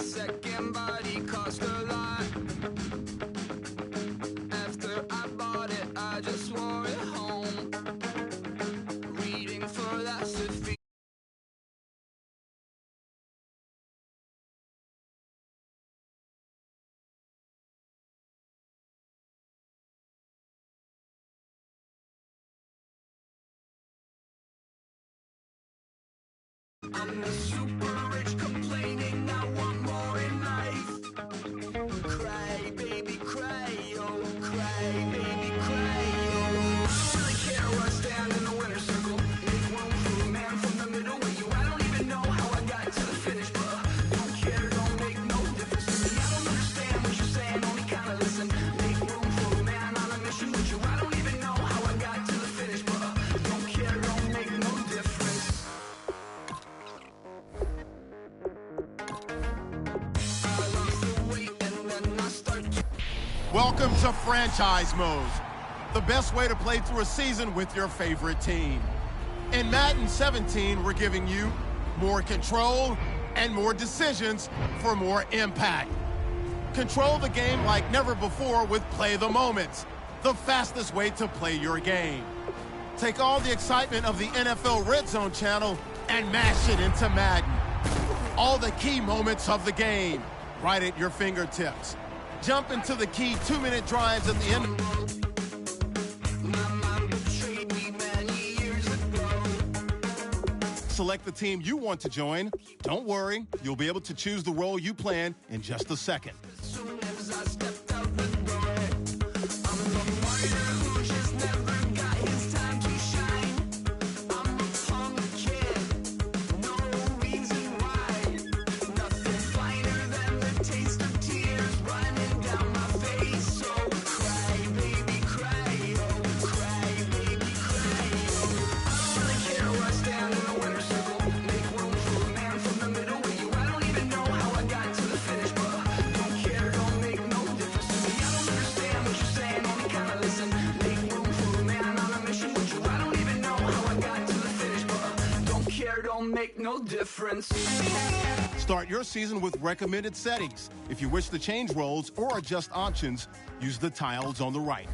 second body cost a lot. After I bought it, I just wore it home. Reading philosophy. I'm the super rich complaining I want more in life. Cry, baby, cry, oh, cry, baby, cry, oh. I don't really care where I stand in the winner's circle. Make room for a man from the middle with you. I don't even know how I got to the finish, but don't care, don't make no difference to me. I don't understand what you're saying, only kinda listen. Make room for a man on a mission with you. I don't even know how I got to the finish, but don't care, don't make no difference. Welcome to Franchise Mode, the best way to play through a season with your favorite team. In Madden 17, we're giving you more control and more decisions for more impact. Control the game like never before with Play the Moments, the fastest way to play your game. Take all the excitement of the NFL Red Zone channel and mash it into Madden. All the key moments of the game, right at your fingertips. Jump into the key 2-minute drives at the end. Select the team you want to join. Don't worry, you'll be able to choose the role you plan in just a second. Don't make no difference. Start your season with recommended settings. If you wish to change roles or adjust options, use the tiles on the right.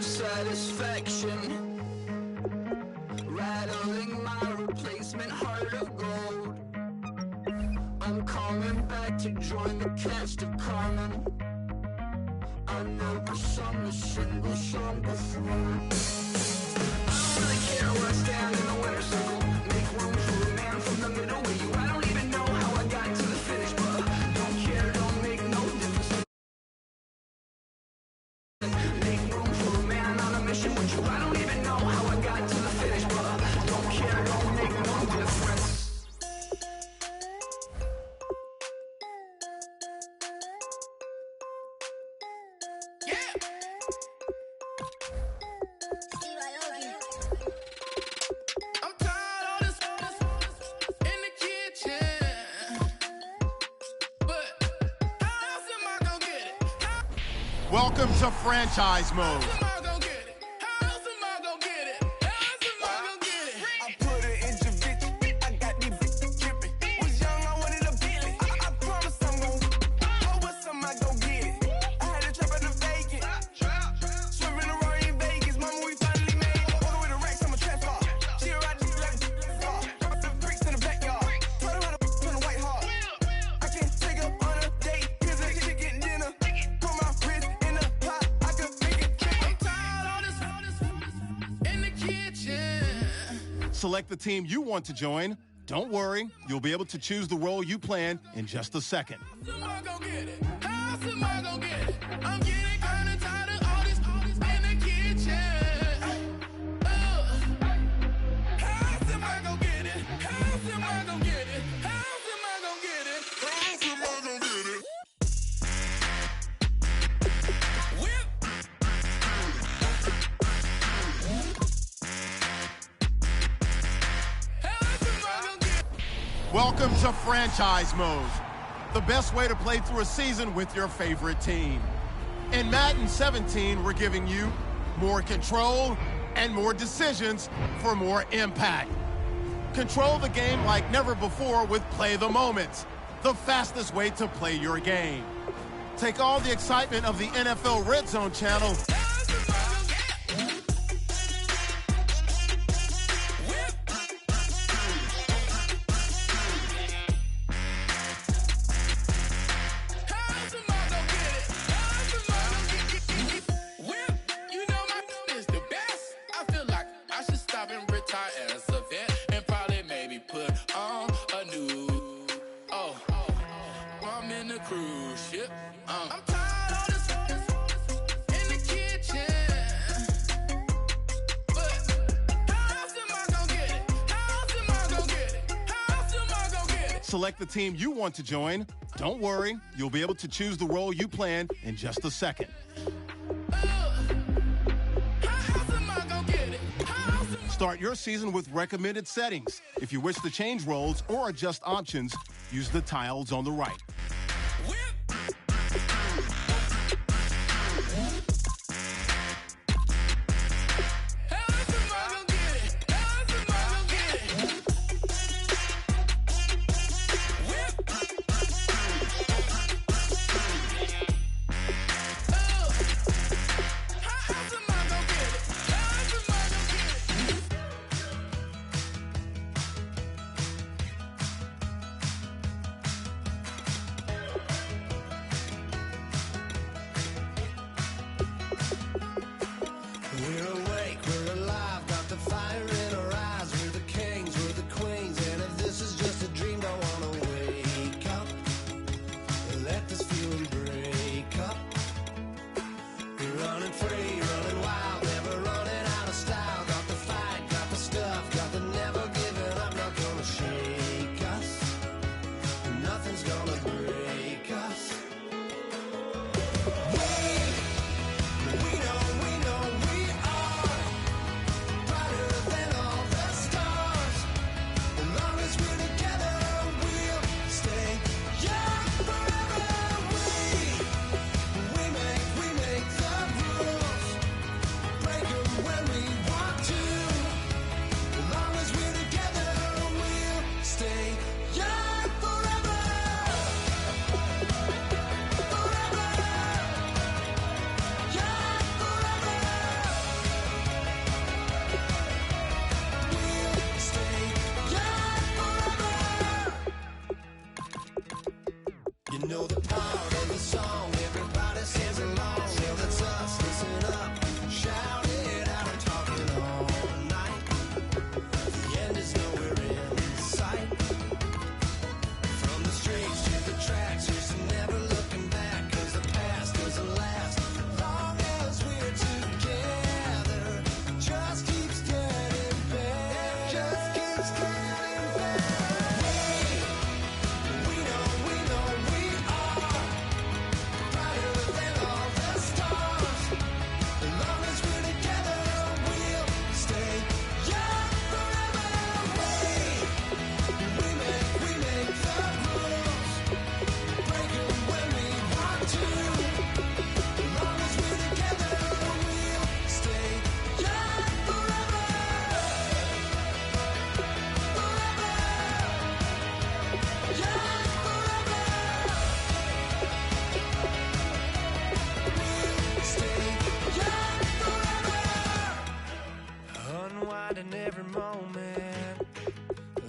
Satisfaction, rattling my replacement heart of gold. I'm coming back to join the cast of Carmen. I never sung a single song before. I don't really care where I stand in the winner's circle. Make room for a man from the middle with you. I don't even know how I got to the finish, but don't care, don't make no difference. Make room for a man on a mission with you. I don't even know how I got to the finish, but don't care, don't make no difference. Yeah. I'm tired of this in the kitchen, but how else am I gonna get it? Welcome to Franchise Mode. Select the team you want to join. Don't worry, you'll be able to choose the role you plan in just a second. Welcome to Franchise Mode, the best way to play through a season with your favorite team. In Madden 17, we're giving you more control and more decisions for more impact. Control the game like never before with Play the Moments, the fastest way to play your game. Take all the excitement of the NFL Red Zone channel Select the team you want to join. Don't worry, you'll be able to choose the role you plan in just a second. Start your season with recommended settings. If you wish to change roles or adjust options, use the tiles on the right.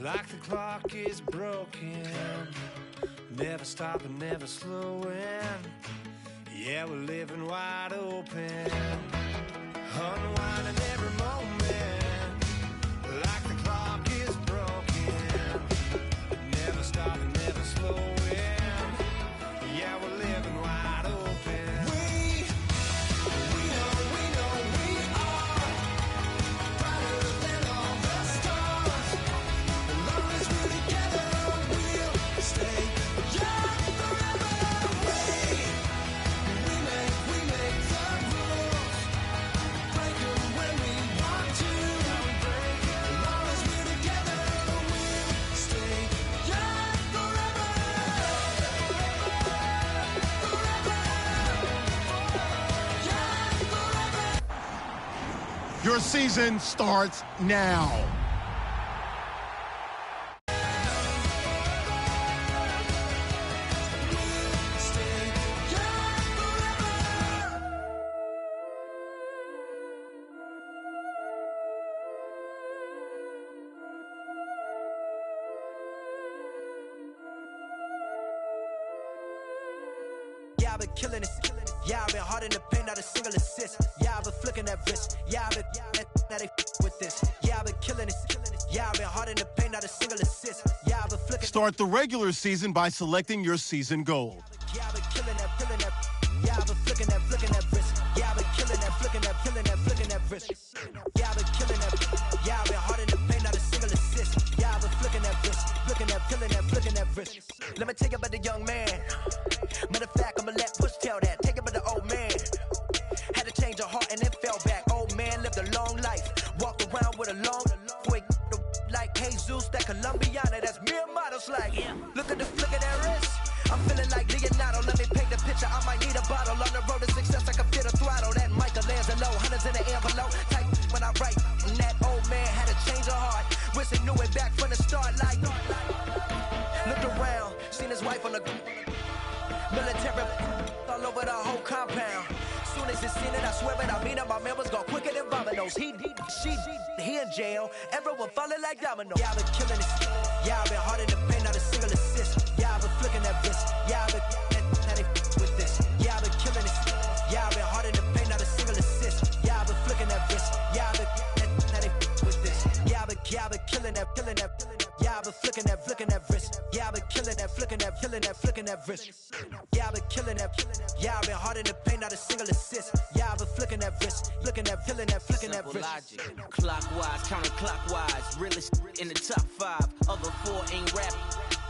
Like the clock is broken, never stopping, never slowing. Yeah, we're living wide open, unwinding every moment. Like the clock is broken, never stopping, never slowing. Yeah, we're living wide open. Your season starts now. Yeah, I've been killing it. Yeah, I've been hard in the paint, not a single assist. Yeah, I've been flicking that wrist. Yeah, I've been now they with this. Yeah, I've been killing it. Yeah, I've been hard in the paint, not a single assist. Yeah, I've been flicking. Start the regular season by selecting your season goal. Yeah, I've been killing that, killing that. Yeah, I've been flicking that wrist. Yeah, I've been killing that, flicking that wrist. Yeah, I've been killing that. Yeah, I've been hard in the paint, not a single assist. Yeah, I've been flicking that wrist, flicking that wrist. Let me tell you about the young man. Matter of fact, I'ma let Push tell that. Take it about the old man. Had to change her heart and then fell back. Old man lived a long life. Walked around with a long quick like Jesus, that Colombiana. That's mere models like. Look at the flick of that wrist. I'm feeling like Leonardo. Let me paint the picture. I might need a bottle. On the road to success, I can fit a throttle. That Michelangelo, hundreds in the envelope. Type when I write. And that old man had to change her heart. Wish he knew it back from the start. Like, looked around, seen his wife on the military all over the whole compound. Soon as he seen it, I swear it, I mean it, my man was gone quicker than Vominos. He in jail, everyone falling like dominoes. Yeah, I've been killing it. Yeah, I've been hard in the paint, not a single assist. Yeah, I've been flicking that wrist. Yeah, I've been now they with this. Yeah, I've been killing it. Yeah, I've been hard in the paint, not a single assist. Yeah, I've been flicking that wrist. Yeah, I've been now they with this. Yeah, I've been killing that. Yeah, I've been flicking that wrist. Yeah, I've been killing that, flicking that wrist. Yeah, I've been killing that. Yeah, I've been hard in the paint, not a single assist. Yeah, I've been flicking that wrist, flicking that wrist. Logic, clockwise, counterclockwise, realest in the top 5. Other 4 ain't rap.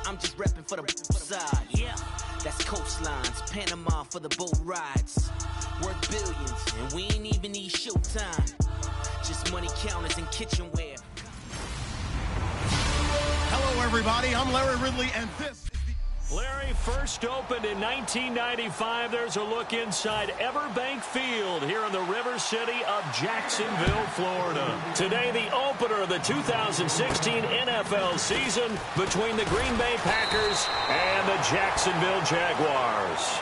I'm just repping for the side. Yeah, that's coastlines, Panama for the boat rides. Worth billions, and we ain't even need showtime. Just money counters and kitchenware. Hello, everybody. I'm Larry Ridley, and this is Larry, first opened in 1995. There's a look inside Everbank Field here in the River City of Jacksonville, Florida. Today, the opener of the 2016 NFL season between the Green Bay Packers and the Jacksonville Jaguars.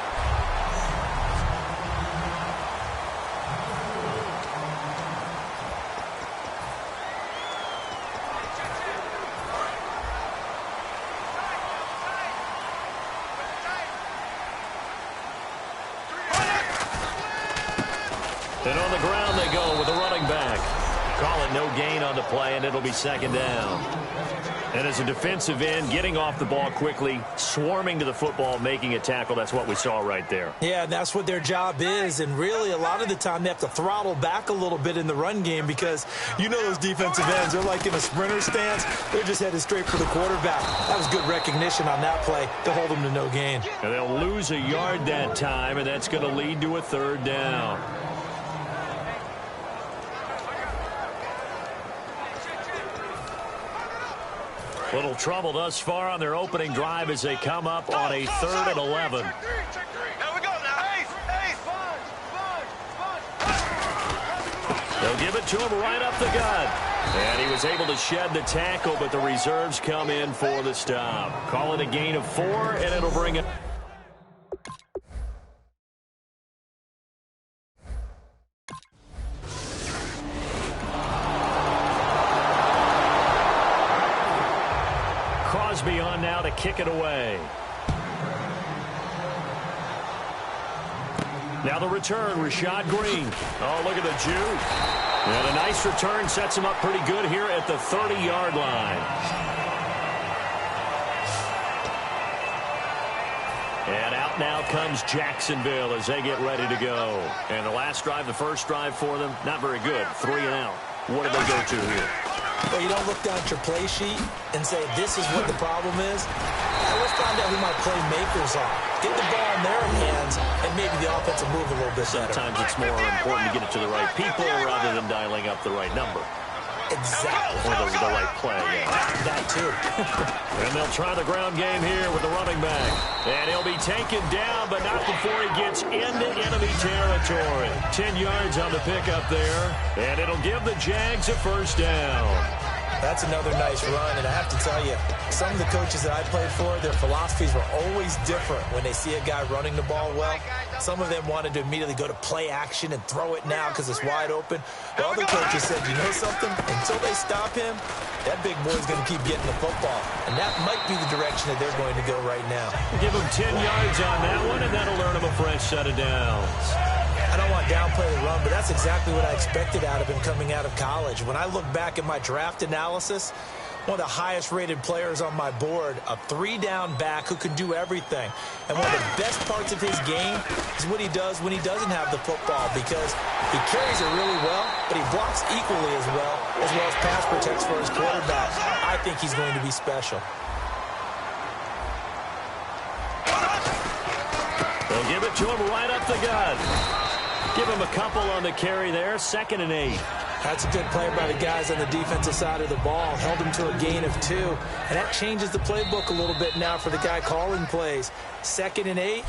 And on the ground they go with the running back. Call it no gain on the play, and it'll be second down. And as a defensive end, getting off the ball quickly, swarming to the football, making a tackle, that's what we saw right there. Yeah, that's what their job is. And really, a lot of the time, they have to throttle back a little bit in the run game because you know those defensive ends, they're like in a sprinter stance. They're just headed straight for the quarterback. That was good recognition on that play to hold them to no gain. And they'll lose a yard that time, and that's going to lead to a third down. Little trouble thus far on their opening drive as they come up on a 3rd and 11. Here we go now. They'll give it to him right up the gut. And he was able to shed the tackle, but the reserves come in for the stop. Call it a gain of 4, and it'll bring it. Crosby on now to kick it away. Now the return, Rashad Green. Oh, look at the juke. And a nice return sets him up pretty good here at the 30-yard line. And out now comes Jacksonville as they get ready to go. And the last drive, the first drive for them, not very good. 3 and out. What do they go to here? Well, you don't look down at your play sheet and say, this is what the problem is. Now let's find out who my playmakers are. Get the ball in their hands, and maybe the offense will move a little bit better. Sometimes it's more important to get it to the right people rather than dialing up the right number. Exactly. Or the right play, yeah. That too. And they'll try the ground game here with the running back. And he'll be taken down, but not before before he gets into enemy territory. 10 yards on the pickup there, and it'll give the Jags a first down. That's another nice run, and I have to tell you, some of the coaches that I played for, their philosophies were always different when they see a guy running the ball well. Some of them wanted to immediately go to play action and throw it now because it's wide open. While other coaches said, you know something? Until they stop him, that big boy's going to keep getting the football. And that might be the direction that they're going to go right now. Give him 10 yards on that one, and that'll earn him a fresh set of downs. I don't want to downplay the run, but that's exactly what I expected out of him coming out of college. When I look back at my draft analysis, one of the highest-rated players on my board, a three-down back who can do everything. And one of the best parts of his game is what he does when he doesn't have the football, because he carries it really well, but he blocks equally as well as pass protects for his quarterback. I think he's going to be special. They'll give it to him right up the gut. Give him a couple on the carry there, 2nd and 8. That's a good play by the guys on the defensive side of the ball. Held him to a gain of 2. And that changes the playbook a little bit now for the guy calling plays. 2nd and 8.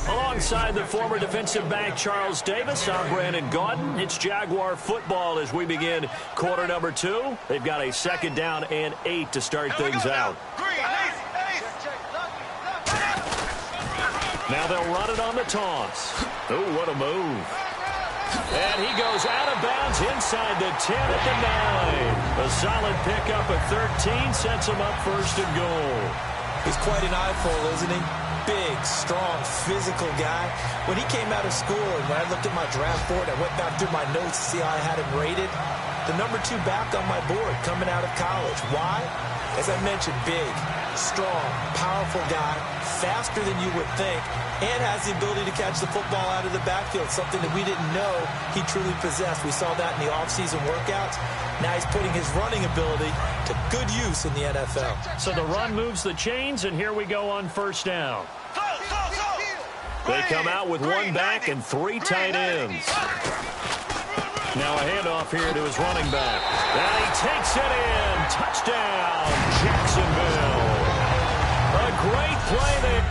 Alongside the former defensive back Charles Davis, I'm Brandon Gaudin. It's Jaguar football as we begin quarter number 2. They've got a 2nd down and 8 to start things out. Now they'll run it on the toss. Oh, what a move. And he goes out of bounds inside the 10 at the 9. A solid pickup at 13 sets him up 1st and goal. He's quite an eyeful, isn't he? Big, strong, physical guy. When he came out of school and when I looked at my draft board, I went back through my notes to see how I had him rated. The number 2 back on my board coming out of college. Why? As I mentioned, big, strong, powerful guy, faster than you would think, and has the ability to catch the football out of the backfield, something that we didn't know he truly possessed. We saw that in the offseason workouts. Now he's putting his running ability to good use in the NFL. So the run moves the chains, and here we go on 1st down. They come out with 1 back and 3 tight ends. Now a handoff here to his running back. And he takes it in. Touchdown, Jacksonville. A great play there.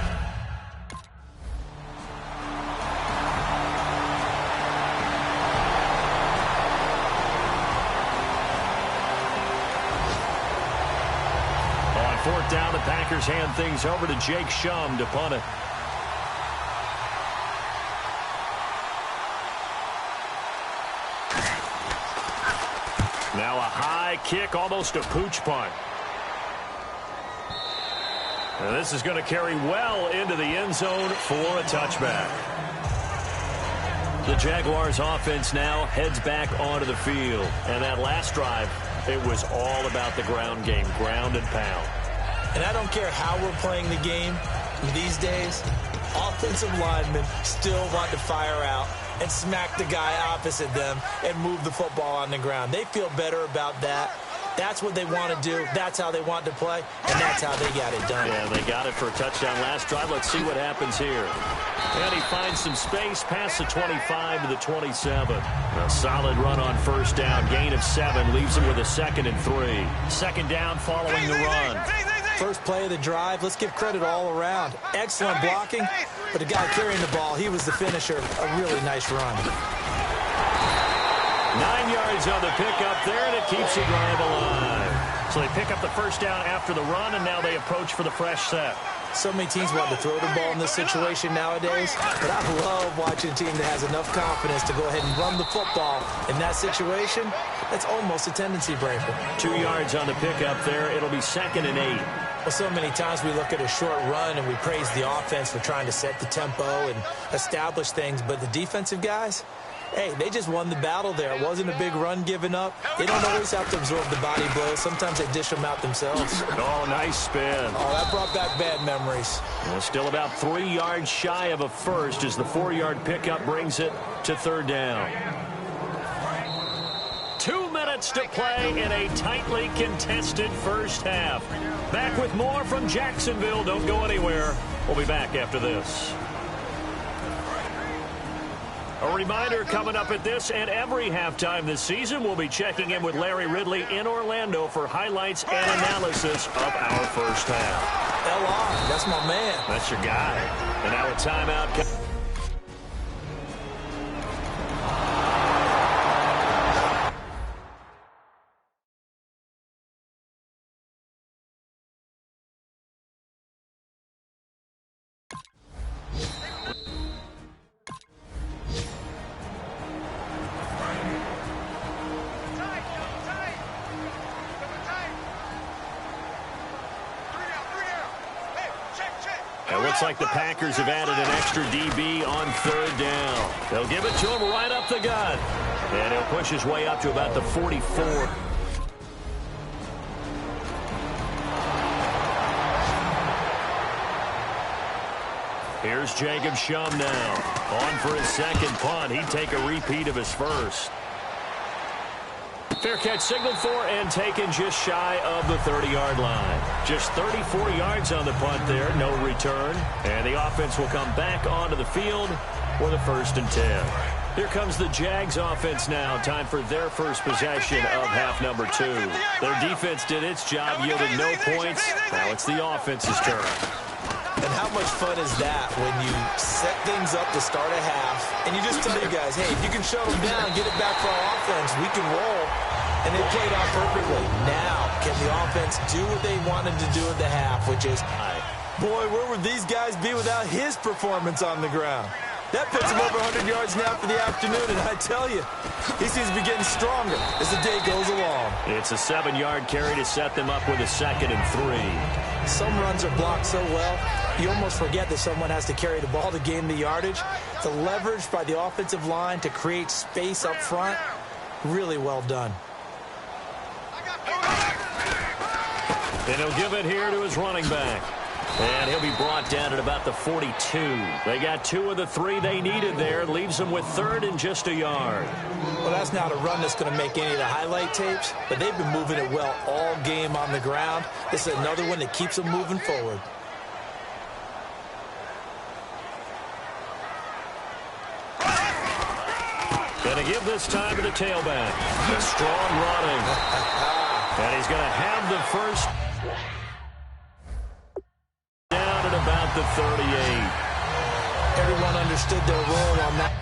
On 4th down, the Packers hand things over to Jake Shum to punt it. Now a high kick, almost a pooch punt. And this is going to carry well into the end zone for a touchback. The Jaguars offense now heads back onto the field. And that last drive, it was all about the ground game, ground and pound. And I don't care how we're playing the game these days, offensive linemen still want to fire out and smack the guy opposite them and move the football on the ground. They feel better about that. That's what they want to do. That's how they want to play, and that's how they got it done. Yeah, they got it for a touchdown last drive. Let's see what happens here. And he finds some space past the 25 to the 27. A solid run on 1st down. Gain of 7 leaves him with a 2nd and 3. 2nd down following the run. First play of the drive, let's give credit all around. Excellent blocking, but the guy carrying the ball, he was the finisher. A really nice run. 9 yards on the pickup there, and it keeps the drive alive. So they pick up the 1st down after the run, and now they approach for the fresh set. So many teams want to throw the ball in this situation nowadays, but I love watching a team that has enough confidence to go ahead and run the football. In that situation, that's almost a tendency breaker. 2 yards on the pickup there. It'll be 2nd and 8. Well, so many times we look at a short run and we praise the offense for trying to set the tempo and establish things, but the defensive guys, hey, they just won the battle there. It wasn't a big run given up. They don't always have to absorb the body blows. Sometimes they dish them out themselves. Oh, nice spin. Oh, that brought back bad memories. Well, still about 3 yards shy of a first as the 4-yard pickup brings it to 3rd down. 2 minutes to play in a tightly contested first half. Back with more from Jacksonville. Don't go anywhere. We'll be back after this. A reminder coming up at this and every halftime this season, we'll be checking in with Larry Ridley in Orlando for highlights and analysis of our first half. LR, that's my man. That's your guy. And now a timeout. Looks like the Packers have added an extra DB on third down. They'll give it to him right up the gut. And he'll push his way up to about the 44. Here's Jacob Shum now. On for his second punt. He'd take a repeat of his first. Fair catch signaled for and taken just shy of the 30-yard line. Just 34 yards on the punt there, no return. And the offense will come back onto the field for the 1st and 10. Here comes the Jags offense now. Time for their first possession of half number 2. Their defense did its job, yielded no points. Now it's the offense's turn. And how much fun is that when you set things up to start a half, and you just tell your guys, hey, if you can shut them down, get it back for our offense, we can roll. And they played out perfectly. Now, can the offense do what they wanted to do at the half, which is, boy, where would these guys be without his performance on the ground? That puts him over 100 yards now for the afternoon, and I tell you, he seems to be getting stronger as the day goes along. It's a 7-yard carry to set them up with a 2nd and 3. Some runs are blocked so well, you almost forget that someone has to carry the ball to gain the yardage. The leverage by the offensive line to create space up front, really well done. And he'll give it here to his running back. And he'll be brought down at about the 42. They got 2 of the 3 they needed there. Leaves them with 3rd and just a yard. Well, that's not a run that's going to make any of the highlight tapes, but they've been moving it well all game on the ground. This is another one that keeps them moving forward. Going to give this time to the tailback. A strong running. And he's going to have the first down at about the 38. Everyone understood their role on that.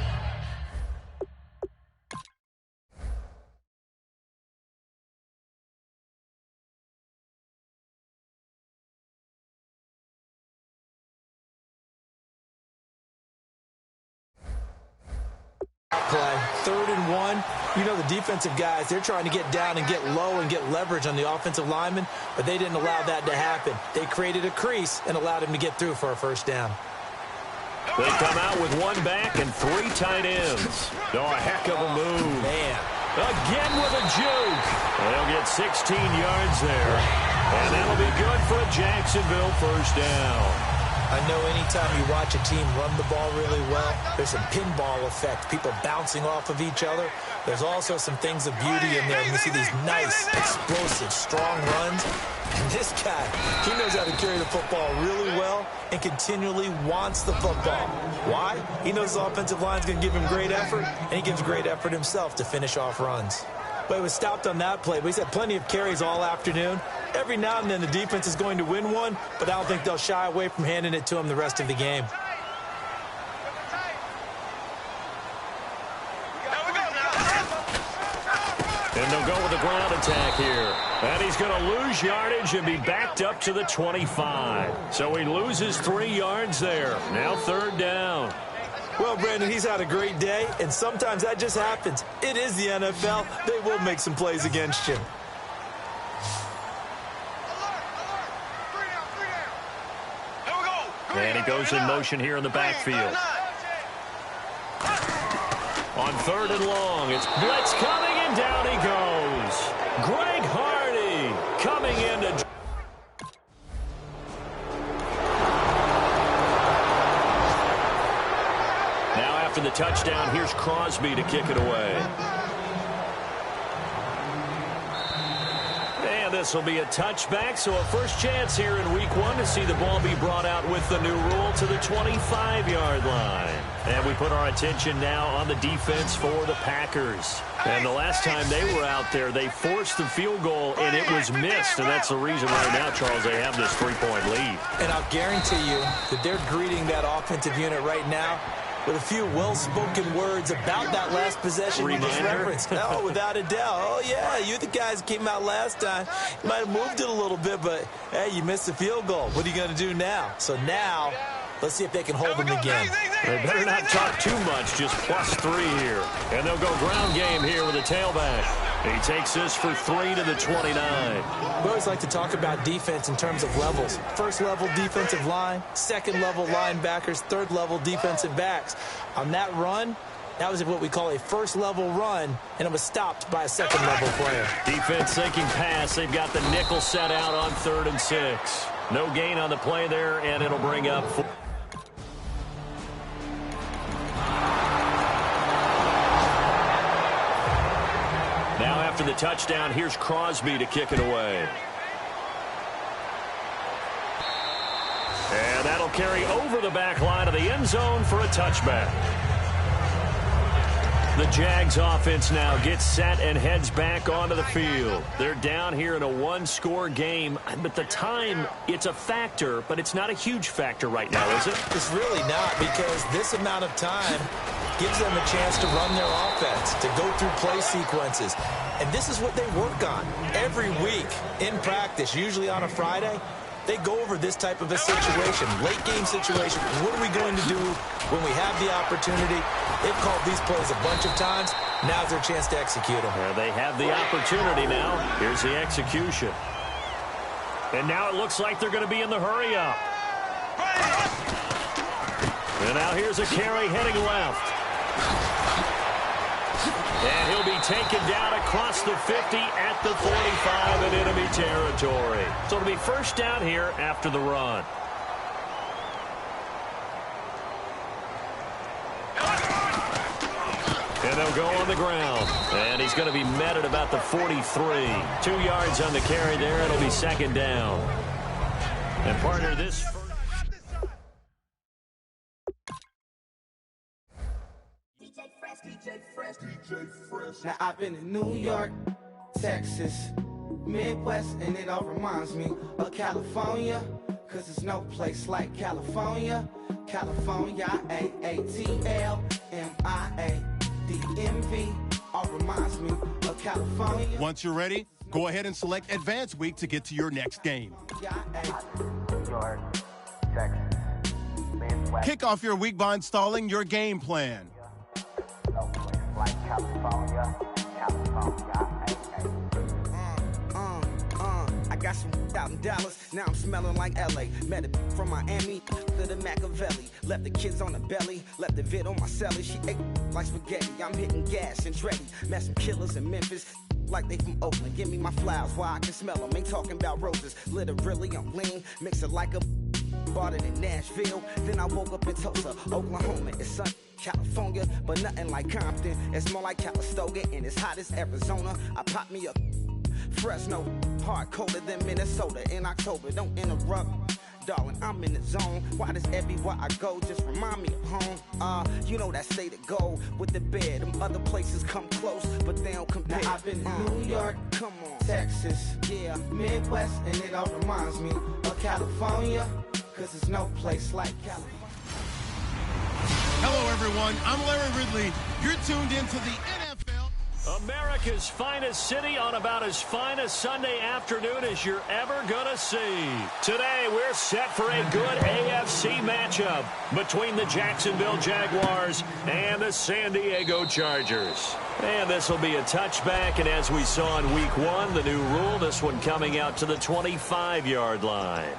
Play 3rd and 1. You know, the defensive guys, they're trying to get down and get low and get leverage on the offensive lineman, but they didn't allow that to happen. They created a crease and allowed him to get through for a first down. They come out with 1 back and 3 tight ends. Oh, a heck of a move. Man. Again with a juke. They'll get 16 yards there. And that'll be good for a Jacksonville first down. I know anytime you watch a team run the ball really well, there's some pinball effect, people bouncing off of each other. There's also some things of beauty in there. You see these nice, explosive, strong runs. And this guy, he knows how to carry the football really well and continually wants the football. Why? He knows the offensive line's going to give him great effort, and he gives great effort himself to finish off runs. But he was stopped on that play. But he's had plenty of carries all afternoon. Every now and then the defense is going to win one, but I don't think they'll shy away from handing it to him the rest of the game. And they'll go with a ground attack here. And he's going to lose yardage and be backed up to the 25. So he loses 3 yards there. Now 3rd down. Well, Brandon, he's had a great day, and sometimes that just happens. It is the NFL. They will make some plays against you. And he goes in motion here in the backfield. On 3rd and long, it's blitz coming, and down he goes. Greg Hardy coming in to... Now after the touchdown, here's Crosby to kick it away. And this will be a touchback, so a first chance here in week 1 to see the ball be brought out with the new rule to the 25-yard line. And we put our attention now on the defense for the Packers. And the last time they were out there, they forced the field goal, and it was missed. And that's the reason right now, Charles, they have this 3-point lead. And I'll guarantee you that they're greeting that offensive unit right now with a few well-spoken words about that last possession you just referenced. Oh, without a doubt. Oh, yeah, you're the guys that came out last time. You might have moved it a little bit, but, hey, you missed the field goal. What are you going to do now? So now, let's see if they can hold them again. They better not talk too much, just +3 here. And they'll go ground game here with a tailback. He takes this for 3 to the 29. We always like to talk about defense in terms of levels. First level defensive line, second level linebackers, third level defensive backs. On that run, that was what we call a first level run, and it was stopped by a second level player. Defense thinking pass. They've got the nickel set out on 3rd and 6. No gain on the play there, and it'll bring up 4. Now after the touchdown, here's Crosby to kick it away. And that'll carry over the back line of the end zone for a touchback. The Jags offense now gets set and heads back onto the field. They're down here in a one-score game. But the time, it's a factor, but it's not a huge factor right now, is it? It's really not, because this amount of time gives them a chance to run their offense, to go through play sequences. And this is what they work on every week in practice, usually on a Friday. They go over this type of a situation, late game situation. What are we going to do when we have the opportunity? They've called these plays a bunch of times. Now's their chance to execute them. They have the opportunity now. Here's the execution. And now it looks like they're going to be in the hurry up. And now here's a carry heading left. And he'll be taken down across the 50 at the 45 in enemy territory. So it'll be first down here after the run. And they'll go on the ground. And he's going to be met at about the 43. 2 yards on the carry there. It'll be second down. And partner, this... Now I've been in New York, Texas, Midwest, and it all reminds me of California, cause there's no place like California. California, AATLMIADMV, all reminds me of California. Once you're ready, go ahead and select Advance Week to get to your next game. New York, Texas, Midwest. Kick off your week by installing your game plan. No place like California, I got some out in Dallas, now I'm smelling like LA. Met a from Miami to the Machiavelli. Left the kids on the belly, left the vid on my celly. She ate like spaghetti, I'm hitting gas and Dreddy. Met some killers in Memphis, like they from Oakland. Give me my flowers while I can smell them. Ain't talking about roses, literally I'm lean. Mix it like a bought it in Nashville. Then I woke up in Tulsa, Oklahoma. It's sun, California, but nothing like Compton. It's more like Calistoga, and it's hot as Arizona. I pop me a Fresno, hard colder than Minnesota in October. Don't interrupt, darling, I'm in the zone. Why does everywhere I go just remind me of home? You know that state of gold with the bed. Them other places come close, but they don't compare. Now I've been to New York, come on, Texas, yeah, Midwest, and it all reminds me of California, cause there's no place like California. Hello, everyone. I'm Larry Ridley. You're tuned into the NFL. America's finest city on about as fine a Sunday afternoon as you're ever going to see. Today, we're set for a good AFC matchup between the Jacksonville Jaguars and the San Diego Chargers. And this will be a touchback, and as we saw in Week 1, the new rule, this one coming out to the 25-yard line.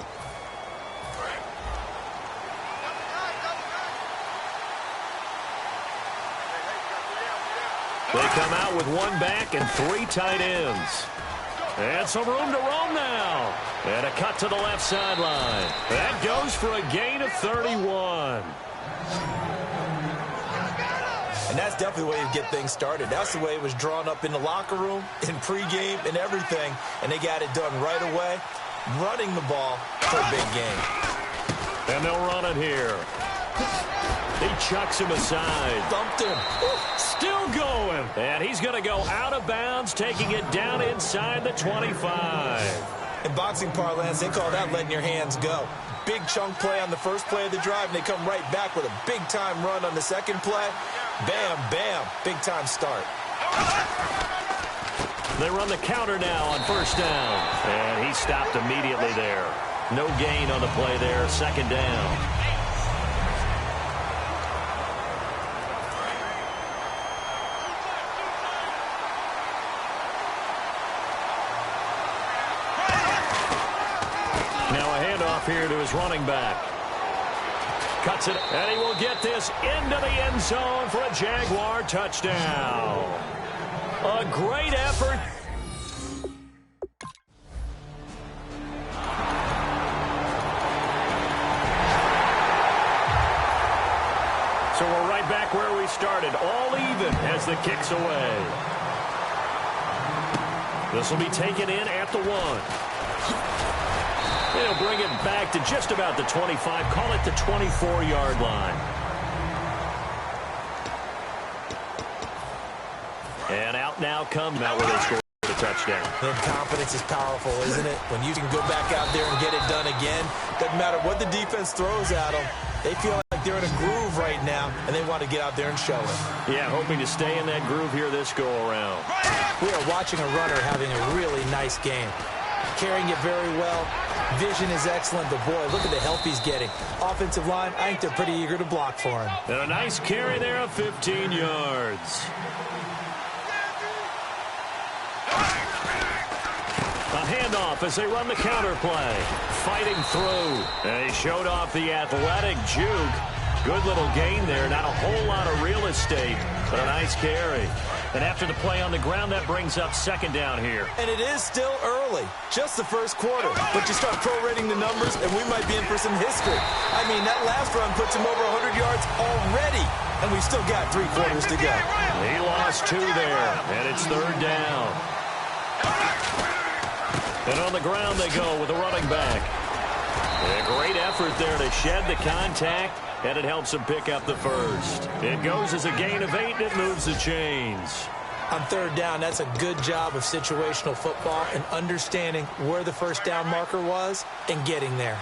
They come out with one back and three tight ends. And some room to roam now. And a cut to the left sideline. That goes for a gain of 31. And that's definitely the way you get things started. That's the way it was drawn up in the locker room, in pregame, and everything. And they got it done right away, running the ball for a big game. And they'll run it here. He chucks him aside. Dumped him. Still going. And he's going to go out of bounds, taking it down inside the 25. In boxing parlance, they call that letting your hands go. Big chunk play on the first play of the drive, and they come right back with a big-time run on the second play. Bam, bam, big-time start. They run the counter now on first down. And he stopped immediately there. No gain on the play there, second down. here to his running back. Cuts it, and he will get this into the end zone for a Jaguar touchdown. A great effort. So we're right back where we started, all even as the kick's away. This will be taken in at the 1. They'll bring it back to just about the 25, call it the 24-yard line. And out now comes out where they score the touchdown. And confidence is powerful, isn't it? When you can go back out there and get it done again, doesn't matter what the defense throws at them, they feel like they're in a groove right now, and they want to get out there and show it. Yeah, hoping to stay in that groove here this go-around. We are watching a runner having a really nice game. Carrying it very well. Vision is excellent, but boy, look at the help he's getting. Offensive line, I think they're pretty eager to block for him. And a nice carry there of 15 yards. A handoff as they run the counter play. Fighting through. And he showed off the athletic juke. Good little gain there. Not a whole lot of real estate, but a nice carry. And after the play on the ground, that brings up second down here. And it is still early. Just the first quarter. But you start prorating the numbers, and we might be in for some history. I mean, that last run puts him over 100 yards already. And we've still got 3 quarters to go. He lost 2 there, and it's third down. And on the ground they go with the running back. A great effort there to shed the contact, and it helps him pick up the first. It goes as a gain of 8, and it moves the chains. On third down, that's a good job of situational football and understanding where the first down marker was and getting there.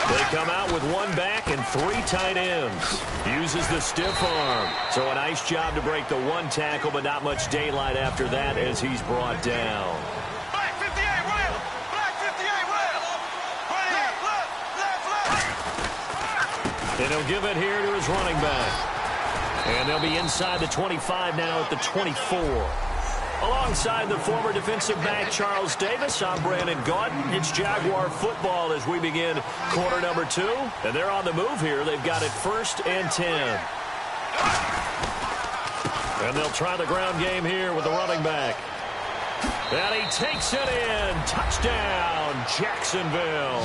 They come out with 1 back and 3 tight ends. Uses the stiff arm. So a nice job to break the 1 tackle, but not much daylight after that as he's brought down. Black 58, Will! Black 58, Will! Right here, left! And he'll give it here to his running back. And they'll be inside the 25 now at the 24. Alongside the former defensive back Charles Davis, I'm Brandon Gaudin. It's Jaguar football as we begin quarter number 2. And they're on the move here. They've got it 1st and 10. And they'll try the ground game here with the running back. And he takes it in. Touchdown, Jacksonville.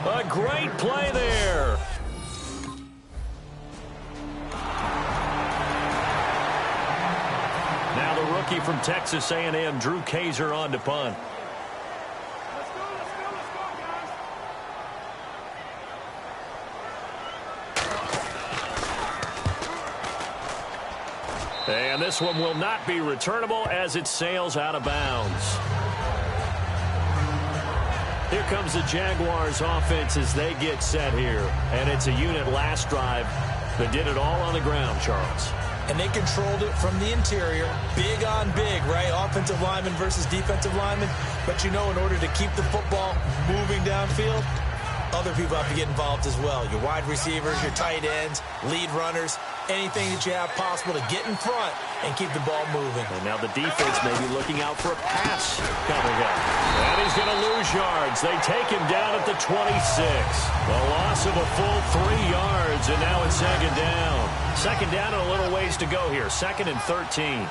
A great play there. Now the rookie from Texas A&M, Drew Kaiser, on to punt. And this one will not be returnable as it sails out of bounds. Here comes the Jaguars offense as they get set here. And it's a unit last drive that did it all on the ground, Charles. And they controlled it from the interior. Big on big, right? Offensive lineman versus defensive lineman. But you know, in order to keep the football moving downfield, other people have to get involved as well. Your wide receivers, your tight ends, lead runners, anything that you have possible to get in front and keep the ball moving. And now the defense may be looking out for a pass coming up. And he's going to lose yards. They take him down at the 26. A loss of a full 3 yards, and now it's second down. Second down and a little ways to go here. 2nd and 13.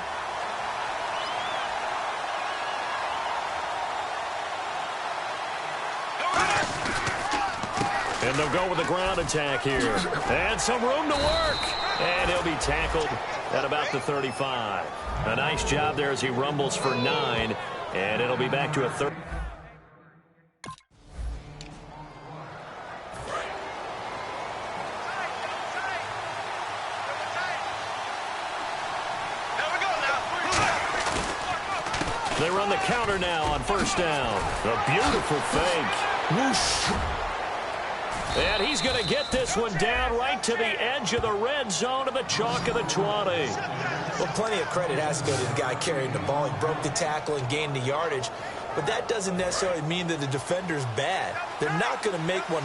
And they'll go with the ground attack here. And some room to work. And he'll be tackled at about the 35. A nice job there as he rumbles for 9. And it'll be back to a 30. They run the counter now on first down. A beautiful fake. Whoosh. And he's going to get this one down right to the edge of the red zone of the chalk of the 20. Well, plenty of credit has to go to the guy carrying the ball. He broke the tackle and gained the yardage. But that doesn't necessarily mean that the defender's bad. They're not going to make 100%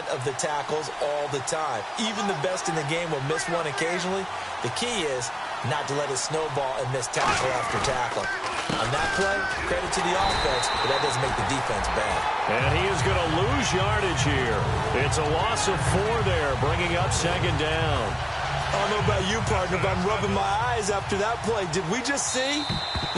of the tackles all the time. Even the best in the game will miss one occasionally. The key is not to let it snowball and miss tackle after tackle. On that play, credit to the offense, but that doesn't make the defense bad. And he is going to lose yardage here. It's a loss of 4 there, bringing up second down. I don't know about you, partner, but I'm rubbing my eyes after that play. Did we just see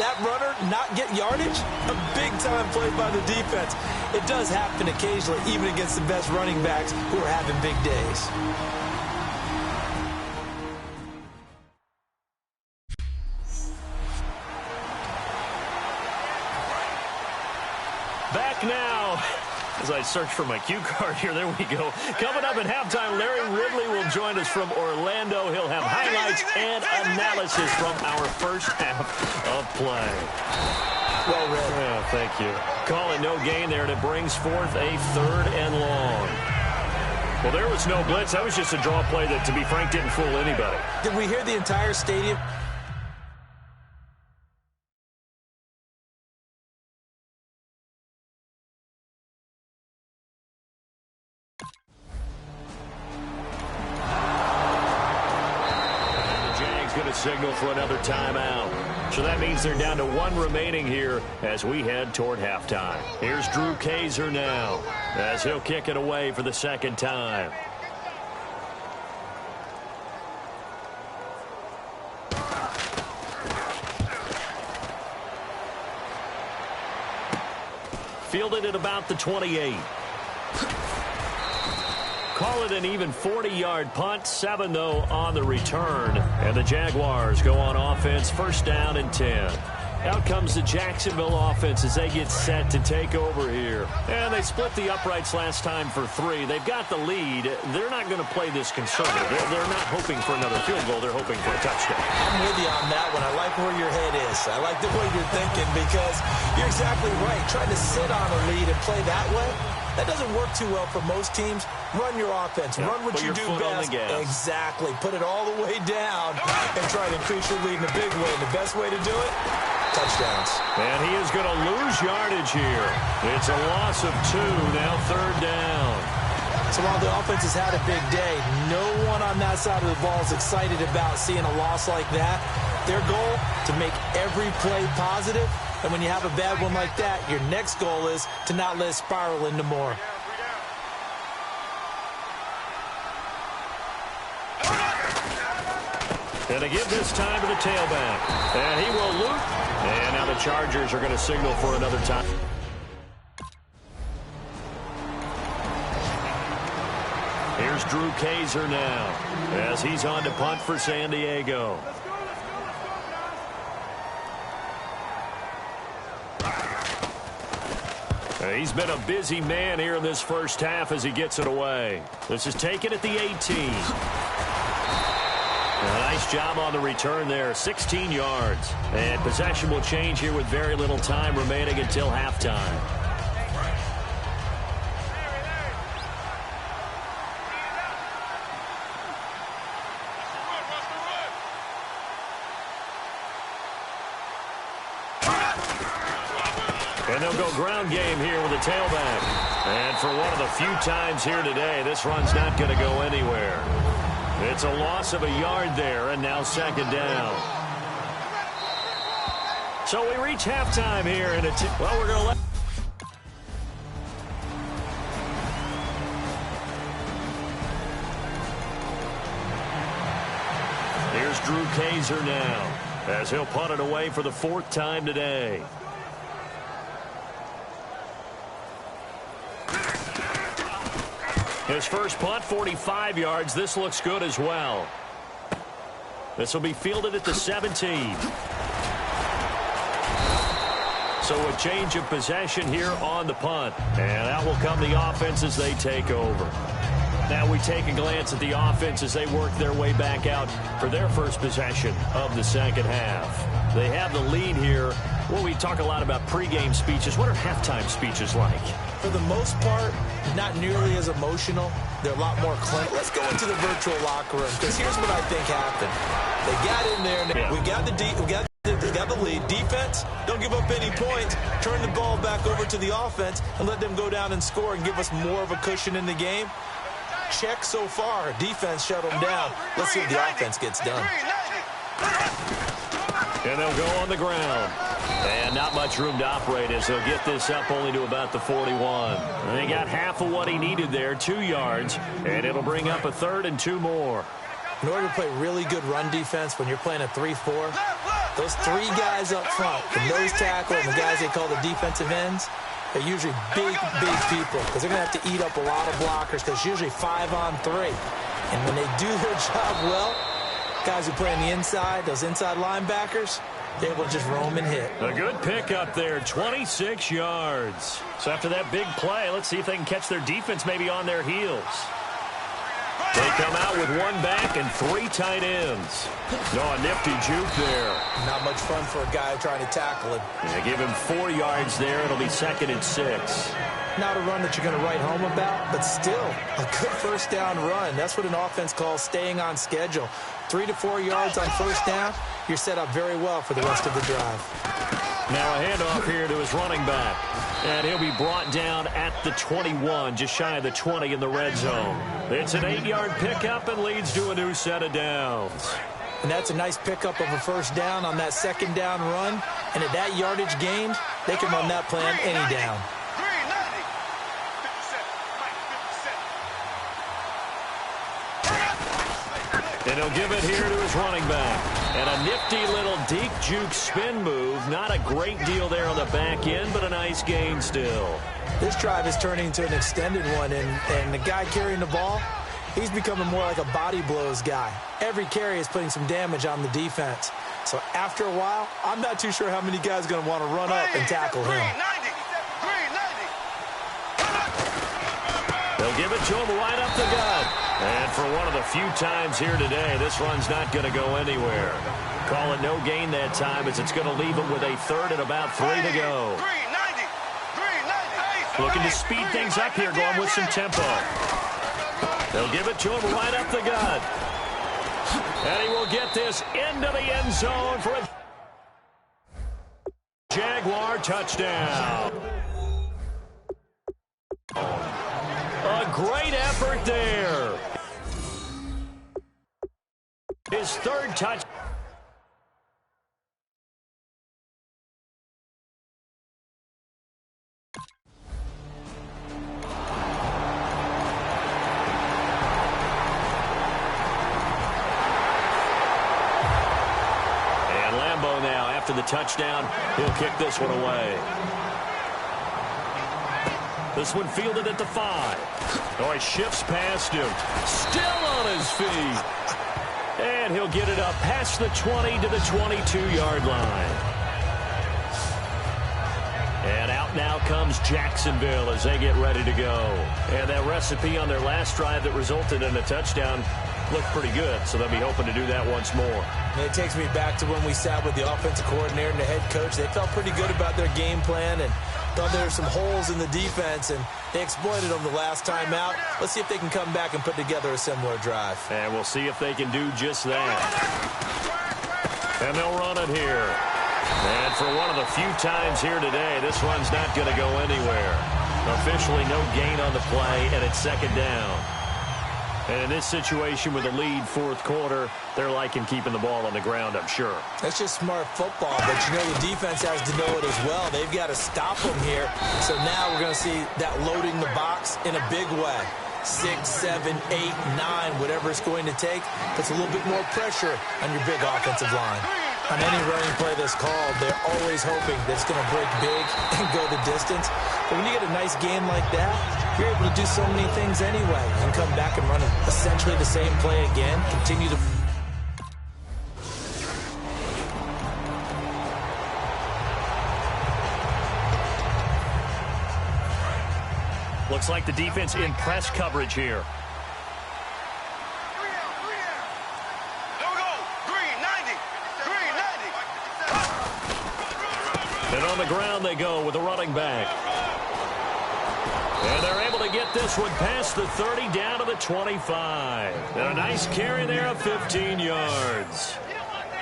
that runner not get yardage? A big-time play by the defense. It does happen occasionally, even against the best running backs who are having big days. Back now. As I search for my cue card here, there we go. Coming up at halftime, Larry Ridley will join us from Orlando. He'll have highlights and analysis from our first half of play. Well read. Yeah, thank you. Call it no gain there, and it brings forth a 3rd and long. Well, there was no blitz. That was just a draw play that, to be frank, didn't fool anybody. Did we hear the entire stadium? Signal for another timeout. So that means they're down to 1 remaining here as we head toward halftime. Here's Drew Kaiser now as he'll kick it away for the 2nd time. Fielded at about the 28. Call it an even 40-yard punt, 7 though on the return. And the Jaguars go on offense, 1st down and 10. Out comes the Jacksonville offense as they get set to take over here. And they split the uprights last time for 3. They've got the lead. They're not going to play this conservative. They're not hoping for another field goal. They're hoping for a touchdown. I'm with you on that one. I like where your head is. I like the way you're thinking because you're exactly right. Trying to sit on a lead and play that way, that doesn't work too well for most teams. Run your offense. Yeah, run what you do best. Exactly. Put it all the way down and try to increase your lead in a big way. And the best way to do it, touchdowns. And he is going to lose yardage here. It's a loss of 2, now 3rd down. So while the offense has had a big day, no one on that side of the ball is excited about seeing a loss like that. Their goal, to make every play positive. And when you have a bad one like that, your next goal is to not let it spiral into more. And they give this time to the tailback. And he will loop. And now the Chargers are going to signal for another time. Here's Drew Kaiser now as he's on to punt for San Diego. He's been a busy man here in this first half as he gets it away. This is taken at the 18. A nice job on the return there, 16 yards. And possession will change here with very little time remaining until halftime. And they'll go ground game here with a tailback. And for one of the few times here today, this run's not going to go anywhere. It's a loss of a yard there, and now 2nd down. So we reach halftime here, and well, we're going to let. Here's Drew Kaiser now, as he'll punt it away for the 4th time today. His first punt, 45 yards. This looks good as well. This will be fielded at the 17. So a change of possession here on the punt. And out will come the offense as they take over. Now we take a glance at the offense as they work their way back out for their first possession of the 2nd half. They have the lead here. Well, we talk a lot about pregame speeches. What are halftime speeches like? For the most part, not nearly as emotional. They're a lot more clinical. Let's go into the virtual locker room because here's what I think happened. They got in there. Yeah. We got the lead. Defense, don't give up any points. Turn the ball back over to the offense and let them go down and score and give us more of a cushion in the game. Check so far. Defense shut them down. Let's see what the offense gets done. And they'll go on the ground. And not much room to operate as he'll get this up only to about the 41. And they got half of what he needed there, 2 yards, and it'll bring up a 3rd and 2 more. In order to play really good run defense when you're playing a 3-4, those 3 guys up front, the nose tackle and the guys they call the defensive ends, they're usually big people because they're going to have to eat up a lot of blockers because it's usually 5-on-3. And when they do their job well, guys who play on the inside, those inside linebackers, they're able to just roam and hit. A good pickup there, 26 yards. So after that big play, let's see if they can catch their defense maybe on their heels. They come out with 1 back and 3 tight ends. No, a nifty juke there. Not much fun for a guy trying to tackle it. They give him 4 yards there. It'll be 2nd and 6. Not a run that you're going to write home about, but still a good first down run. That's what an offense calls staying on schedule. 3 to 4 yards on first down, you're set up very well for the rest of the drive. Now a handoff here to his running back. And he'll be brought down at the 21, just shy of the 20 in the red zone. It's an 8-yard pickup and leads to a new set of downs. And that's a nice pickup of a first down on that second down run. And at that yardage gained, they can run that plan any down. And he'll give it here to his running back. And a nifty little deep juke spin move. Not a great deal there on the back end, but a nice gain still. This drive is turning into an extended one, and the guy carrying the ball, he's becoming more like a body blows guy. Every carry is putting some damage on the defense. So after a while, I'm not too sure how many guys are going to want to run up and tackle him. They'll give it to him right up the gut. And for one of the few times here today, this run's not going to go anywhere. Call it no gain that time as it's going to leave him with a 3rd and about 3 to go. Looking to speed things up here, going with some tempo. They'll give it to him right up the gut. And he will get this into the end zone for a Jaguar touchdown. A great effort there. His 3rd touch. And Lambeau now, after the touchdown, he'll kick this one away. This one fielded at the 5. Oh, he shifts past him. Still on his feet. And he'll get it up past the 20 to the 22-yard line. And out now comes Jacksonville as they get ready to go. And that recipe on their last drive that resulted in a touchdown looked pretty good, so they'll be hoping to do that once more. And it takes me back to when we sat with the offensive coordinator and the head coach. They felt pretty good about their game plan and thought there were some holes in the defense, and they exploited them the last time out. Let's see if they can come back and put together a similar drive. And we'll see if they can do just that. And they'll run it here. And for one of the few times here today, this run's not going to go anywhere. Officially no gain on the play, and it's 2nd down. And in this situation with a lead 4th quarter, they're liking keeping the ball on the ground, I'm sure. That's just smart football, but you know the defense has to know it as well. They've got to stop them here. So now we're going to see that loading the box in a big way. 6, 7, 8, 9, whatever it's going to take, puts a little bit more pressure on your big offensive line. On any running play that's called, they're always hoping that it's going to break big and go the distance. But when you get a nice game like that, you're able to do so many things anyway and come back and run essentially the same play again, continue to... Looks like the defense in press coverage here. And on the ground they go with the running back. And they're able to get this one past the 30 down to the 25. And a nice carry there of 15 yards.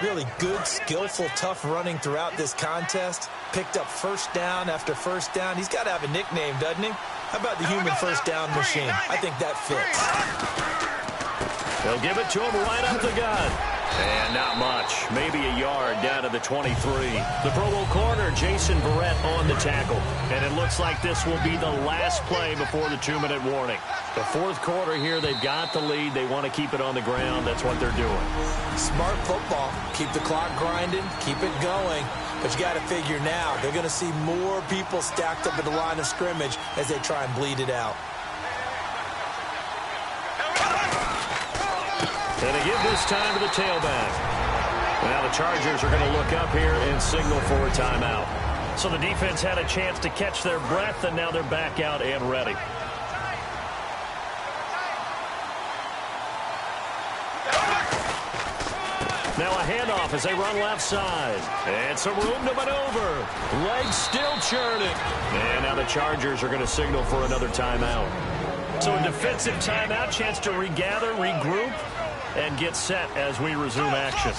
Really good, skillful, tough running throughout this contest. Picked up first down after first down. He's got to have a nickname, doesn't he? How about the human first down machine? I think that fits. They'll give it to him right up the gut. And not much. Maybe a yard down to the 23. The Pro Bowl corner, Jason Verrett, on the tackle. And it looks like this will be the last play before the 2-minute warning. The fourth quarter here, they've got the lead. They want to keep it on the ground. That's what they're doing. Smart football. Keep the clock grinding. Keep it going. But you got to figure now, they're going to see more people stacked up at the line of scrimmage as they try and bleed it out. And they give this time to the tailback. Now the Chargers are going to look up here and signal for a timeout. So the defense had a chance to catch their breath, and now they're back out and ready. Now a handoff as they run left side. And some room to maneuver. Legs still churning. And now the Chargers are going to signal for another timeout. So a defensive timeout, chance to regather, regroup, and get set as we resume action.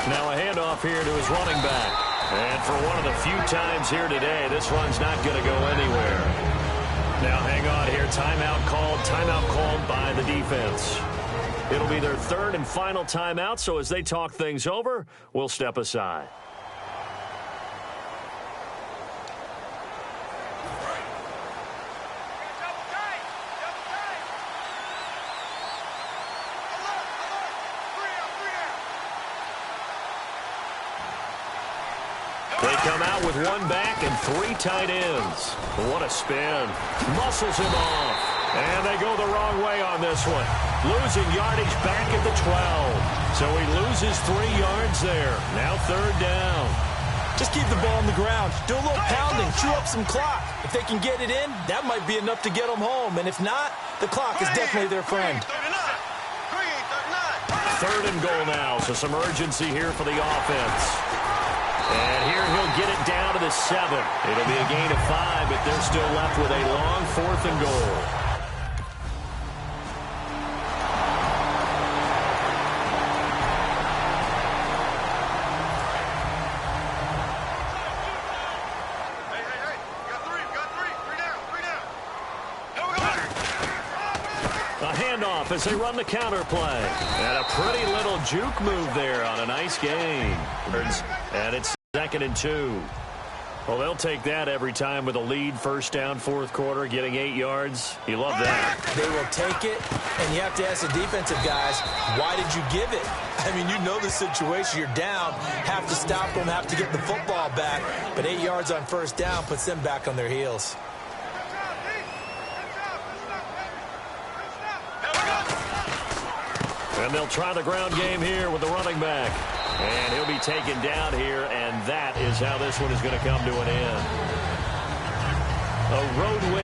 Now a handoff here to his running back. And for one of the few times here today, this run's not going to go anywhere. Now hang on here. Timeout called by the defense. It'll be their third and final timeout, so as they talk things over, we'll step aside. They come out with one back and 3 tight ends. What a spin. Muscles him off. And they go the wrong way on this one. Losing yardage back at the 12. So he loses 3 yards there. Now third down. Just keep the ball on the ground. Do a little pounding. Chew up some clock. If they can get it in, that might be enough to get them home. And if not, the clock is definitely their friend. Third and goal now, so some urgency here for the offense. And here he'll get it down to the 7. It'll be a gain of 5, but they're still left with a long 4th and goal. As they run the counter play. And a pretty little juke move there on a nice gain. And it's 2nd and 2. Well, they'll take that every time with a lead. First down, fourth quarter, getting 8 yards. You love that. They will take it, and you have to ask the defensive guys, why did you give it? I mean, you know the situation. You're down, have to stop them, have to get the football back. But 8 yards on first down puts them back on their heels. And they'll try the ground game here with the running back. And he'll be taken down here, and that is how this one is going to come to an end. A road win.